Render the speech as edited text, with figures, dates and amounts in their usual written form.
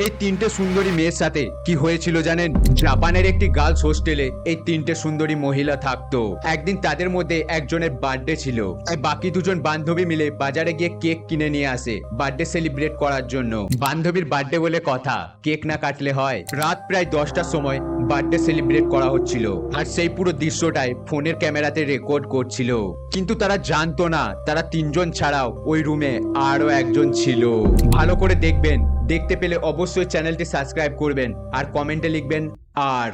এই তিনটে সুন্দরী মেয়ের সাথে কি হয়েছিল জানেন? জাপানের একটি গার্লস হোস্টেলে এই তিনটে সুন্দরী মহিলা থাকতো। একদিন তাদের মধ্যে একজনের বার্থডে ছিল, তাই বাকি দুজন বান্ধবী মিলে বাজারে গিয়ে কেক কিনে নিয়ে আসে বার্থডে সেলিব্রেট করার জন্য। বান্ধবীর বার্থডে বলে কথা, কেক না কাটলে হয়। রাত প্রায় 10টার সময় বার্থডে সেলিব্রেট করা হচ্ছিল, আর সেই পুরো দৃশ্যটাই ফোনের ক্যামেরাতে রেকর্ড করছিল। কিন্তু তারা জানতো না তারা তিনজন ছাড়াও ওই রুমে আরো একজন ছিল। ভালো করে দেখবেন, দেখতে পেলে অবশ্যই চ্যানেলটি সাবস্ক্রাইব করবেন আর কমেন্টে লিখবেন আর।